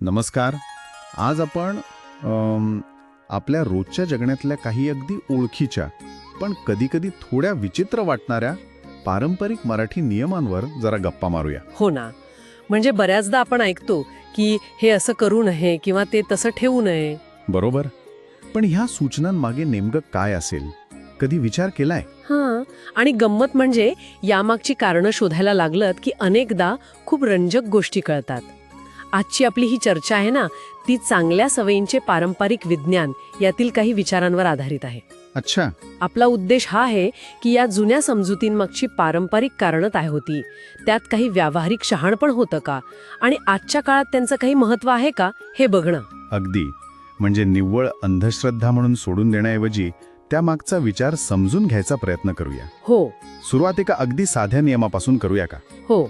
नमस्कार. आज आपण आपल्या रोजच्या जगण्यातल्या काही अगदी ओळखीच्या पण कधीकधी थोड्या विचित्र वाटणाऱ्या पारंपरिक मराठी नियमांवर जरा गप्पा मारूया. हो ना. म्हणजे बऱ्याचदा आपण ऐकतो की हे असं करू नये किंवा ते तसं ठेवू नये. बरोबर. पण ह्या सूचनांमागे नेमकं काय असेल, कधी विचार केलाय? हां. आणि गंमत म्हणजे यामागची कारणं शोधायला लागलत की अनेकदा खूप रंजक गोष्टी कळतात. आजची आपली ही चर्चा आहे ना, ती चांगल्या सवयींचे पारंपरिक विज्ञान यातील काही विचारांवर आधारित आहे. अच्छा. आपला उद्देश हा आहे की या जुन्या समजुतींमागची पारंपरिक कारणं काय होती, त्यात काही व्यावहारिक शहाणपण होतं का आणि आजच्या काळात त्यांचं काही महत्त्व आहे का हे बघणं. अगदी. म्हणजे निव्वळ अंधश्रद्धा म्हणून सोडून देण्याऐवजी त्यामागचा विचार समजून घ्यायचा प्रयत्न करूया. हो. सुरुवात एका अगदी साध्या नियमापासून करूया का? हो.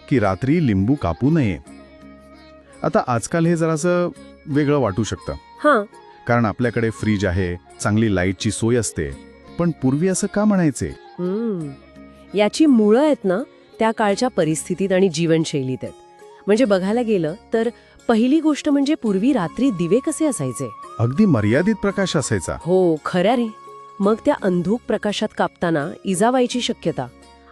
की रात्री लिंबू कापू नये. आता आजकाल हे जरासं वेगळं वाटू शकतं, हां. कारण आपल्याकडे फ्रीज आहे, चांगली लाईटची सोय असते. पण पूर्वी असं का म्हणायचे? याची मुळं आहेत ना, त्या काळच्या परिस्थितीत आणि जीवनशैलीत आहेत. म्हणजे बघायला गेलं तर पहिली गोष्ट म्हणजे पूर्वी रात्री दिवे कसे असायचे. अगदी मर्यादित प्रकाश असायचा. हो, खऱ्या रे. मग त्या अंधुक प्रकाशात कापताना इजा व्हायची शक्यता.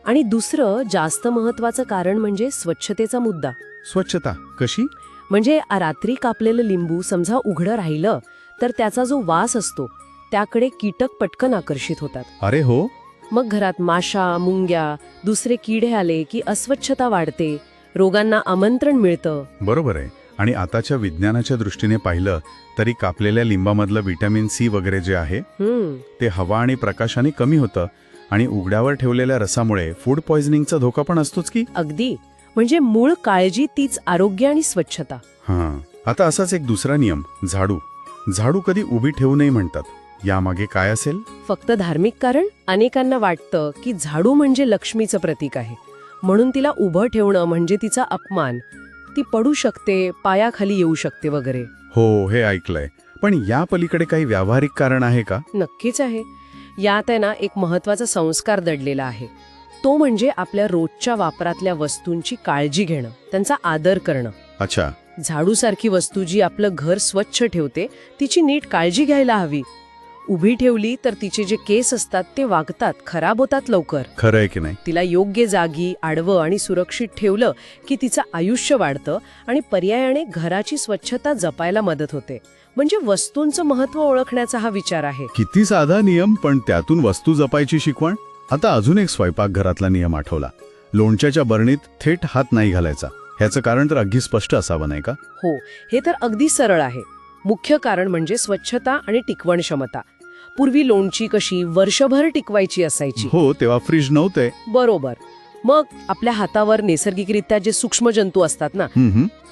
आणि दुसरं जास्त महत्वाचं कारण म्हणजे स्वच्छतेचा मुद्दा. स्वच्छता कशी? म्हणजे रात्री कापलेलं लिंबू समजा उघडं राहिलं तर त्याचा जो वास असतो त्याकडे कीटक पटकन आकर्षित होतात. अरे हो. मग घरात माशा, मुंग्या, दुसरे किडे आले की अस्वच्छता वाढते, रोगांना आमंत्रण मिळतं. बरोबर आहे. आणि आताच्या विज्ञानाच्या दृष्टीने पाहिलं तरी कापलेल्या लिंबामधलं व्हिटॅमिन सी वगैरे जे आहे ते हवा आणि प्रकाशाने कमी होतं. आणि उघड्यावर ठेवलेल्या रसामुळे फूड पॉइझनिंगचा धोका पण असतोच की. अगदी. म्हणजे मूळ काळजी तीच आरोग्य आणि स्वच्छता. हां. आता असाच एक दुसरा नियम, झाडू. झाडू कधी उभी ठेवू नये म्हणतात. यामागे काय असेल? फक्त धार्मिक कारण? अनेकांना वाटतं की झाडू म्हणजे लक्ष्मीचं प्रतीक आहे, म्हणून तिला उभं ठेवणं म्हणजे तिचा अपमान, ती पडू शकते, पायाखाली येऊ शकते वगैरे. हो, हे ऐकलंय. पण या पलीकडे काही व्यावहारिक कारण आहे का? नक्कीच आहे. यात आहे ना एक महत्वाचा संस्कार दडलेला आहे. तो म्हणजे आपल्या रोजच्या वापरातल्या वस्तूंची काळजी घेणं, त्यांचा आदर करणं. अच्छा. झाडूसारखी वस्तू जी आपलं घर स्वच्छ ठेवते तिची नीट काळजी घ्यायला हवी. उभी ठेवली तर तिचे जे केस असतात ते वागतात, खराब होतात लवकर. खरं आहे की नाही? तिला योग्य जागी, आडवं आणि सुरक्षित ठेवलं की तिचं आयुष्य वाढतं आणि पर्यायाने घराची स्वच्छता जपायला मदत होते. म्हणजे वस्तूंचं महत्त्व ओळखण्याचा हा विचार आहे. किती साधा नियम, पण त्यातून वस्तू जपायची शिकवण. आता अजून एक स्वयंपाकघरातला नियम आठवला. लोणच्याच्या बरणीत थेट हात नाही घालायचा. ह्याचं कारण तर अगदी स्पष्ट असावं नाही का? हो, हे तर अगदी सरळ आहे. मुख्य कारण म्हणजे स्वच्छता आणि टिकवण क्षमता. पूर्वी लोणची कशी वर्षभर टिकवायची असायची. हो, तेव्हा फ्रीज नव्हते. बरोबर. मग आपल्या हातावर नैसर्गिकरित्या जे सूक्ष्म जंतू असतात ना,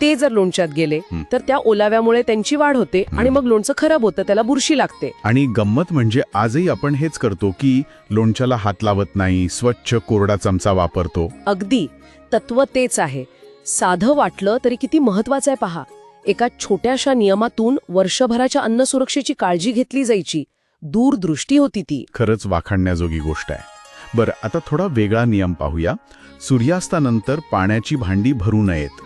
ते जर लोणच्यात गेले तर त्या ओलाव्यामुळे त्यांची वाढ होते आणि मग लोणचं खराब होतं, त्याला बुरशी लागते. आणि गंमत म्हणजे आजही आपण हेच करतो की लोणच्याला हात लावत नाही, स्वच्छ कोरडा चमचा वापरतो. अगदी. तत्व तेच आहे. साधं वाटलं तरी किती महत्वाचं आहे पहा. एका छोट्याशा नियमातून वर्षभराच्या अन्न सुरक्षेची काळजी घेतली जायची. दूरदृष्टी होती ती. खरंच वाखाणण्याजोगी गोष्ट आहे. बरं, आता थोडा वेगळा नियम पाहूया. सूर्यास्तानंतर पाण्याची भांडी भरू नयेत.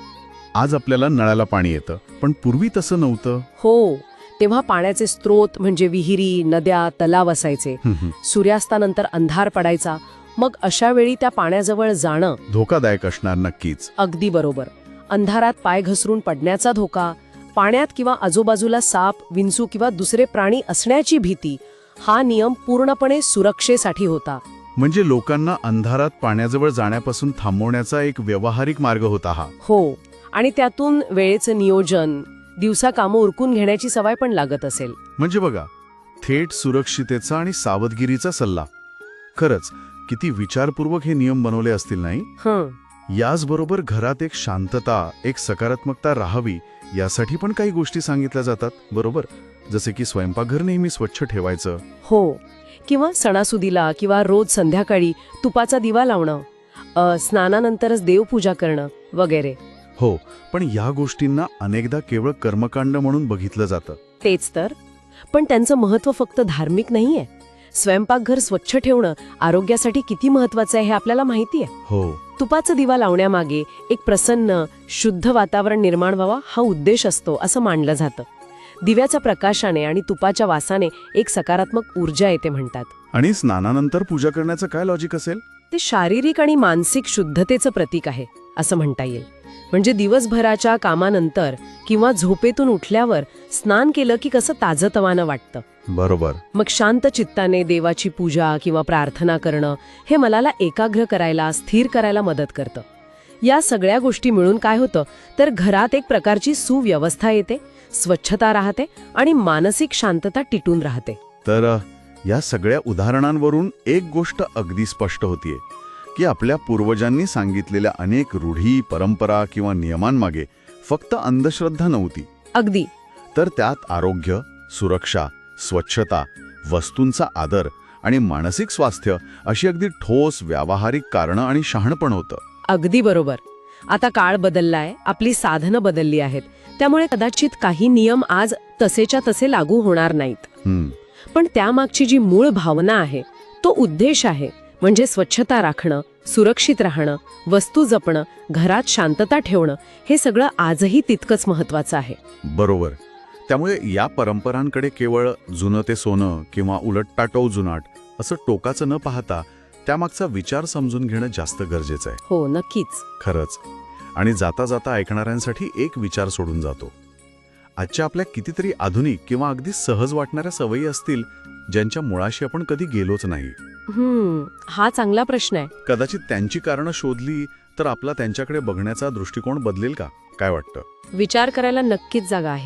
आज आपल्याला नळाला पाणी येतं, पण पूर्वी तसं नव्हतं. हो, तेव्हा पाण्याचे स्रोत म्हणजे विहिरी, नद्या, तलाव असायचे. सूर्यास्तानंतर अंधार पडायचा. मग अशा वेळी त्या पाण्याजवळ जाणं धोकादायक असणार नक्कीच. अगदी बरोबर. अंधारात पाय घसरून पडण्याचा धोका, पाण्यात किंवा आजूबाजूला साप, विंचू किंवा दुसरे प्राणी असण्याची भीती, हा नियम पूर्णपणे सुरक्षेसाठी होता. म्हणजे लोकांना अंधारात पाण्याजवळ जाण्यापासून थांबवण्याचा एक व्यावहारिक मार्ग होता हा. हो. आणि त्यातून वेळेचं नियोजन, दिवसा कामं उरकून घेण्याची सवय पण लागत असेल. म्हणजे बघा, थेट सुरक्षितेचा आणि सावधगिरीचा सल्ला. खरंच किती विचारपूर्वक हे नियम बनवले असतील नाही? याचबरोबर घरात एक शांतता, एक सकारात्मकता राहावी यासाठी पण काही गोष्टी सांगितल्या जातात, बरोबर? जसे की स्वयंपाकघर नेहमी स्वच्छ ठेवायचं. हो. किंवा सणासुदीला किंवा रोज संध्याकाळी तुपाचा दिवा लावणं, स्नानानंतरच देवपूजा करणं वगैरे. हो, पण या गोष्टींना अनेकदा केवळ कर्मकांड म्हणून बघितलं जातं. तेच तर. पण त्यांचं महत्त्व फक्त धार्मिक नाहीये. स्वयंपाकघर स्वच्छ ठेवणं आरोग्यासाठी किती महत्वाचं आहे हे आपल्याला माहिती आहे. हो. तुपाचा दिवा लावण्यामागे एक प्रसन्न शुद्ध वातावरण निर्माण व्हावा हा उद्देश असतो असं मानलं जातं. दिव्याच्या प्रकाशाने आणि तुपाच्या वासाने एक सकारात्मक ऊर्जा येते म्हणतात. आणि स्नानानंतर पूजा करण्याचं काय लॉजिक असेल? ते शारीरिक आणि मानसिक शुद्धतेचं प्रतीक आहे असं म्हणता येईल. म्हणजे दिवसभराच्या कामानंतर किंवा झोपेतून उठल्यावर स्नान केलं की कसं ताजतवानं वाटतं. बरोबर. मग शांत चित्ताने देवाची पूजा किंवा प्रार्थना करणं हे मनाला एकाग्र करायला, स्थिर करायला मदत करतं. या सगळ्या गोष्टी मिळून काय होतं तर घरात एक प्रकारची सुव्यवस्था येते, स्वच्छता राहते आणि मानसिक शांतता टिकून राहते. तर या सगळ्या उदाहरणांवरून एक गोष्ट अगदी स्पष्ट होतीये की आपल्या पूर्वजांनी सांगितलेल्या अनेक रूढी, परंपरा किंवा नियमांमागे फक्त अंधश्रद्धा नव्हती. अगदी. तर त्यात आरोग्य, सुरक्षा, स्वच्छता, वस्तूंचा आदर आणि मानसिक स्वास्थ्य अशी अगदी ठोस व्यावहारिक कारणं आणि शहाणपण होतं. अगदी बरोबर. आता काळ बदललाय, आपली साधनं बदलली आहेत, त्यामुळे कदाचित काही नियम आज तसेच्या तसे लागू होणार नाहीत. पण त्यामागची जी मूळ भावना आहे, तो उद्देश आहे, म्हणजे स्वच्छता राखणं, सुरक्षित राहणं, वस्तू जपणं, घरात शांतता ठेवणं, हे सगळं आजही तितकंच महत्वाचं आहे. बरोबर. त्यामुळे या परंपरांकडे केवळ जुनं ते सोनं किंवा उलटटाटव जुनाट असं टोकाचं न पाहता त्यामागचा विचार समजून घेणं जास्त गरजेचं आहे. हो, नक्कीच. खरंच. आणि जाता जाता ऐकणाऱ्यांसाठी एक विचार सोडून जातो. आजच्या आपल्या कितीतरी आधुनिक किंवा अगदी सहज वाटणाऱ्या सवयी असतील ज्यांच्या मुळाशी आपण कधी गेलोच नाही. हा चांगला प्रश्न आहे. कदाचित त्यांची कारणं शोधली तर आपला त्यांच्याकडे बघण्याचा दृष्टिकोन बदलेल का? काय वाटतं? विचार करायला नक्कीच जागा आहे.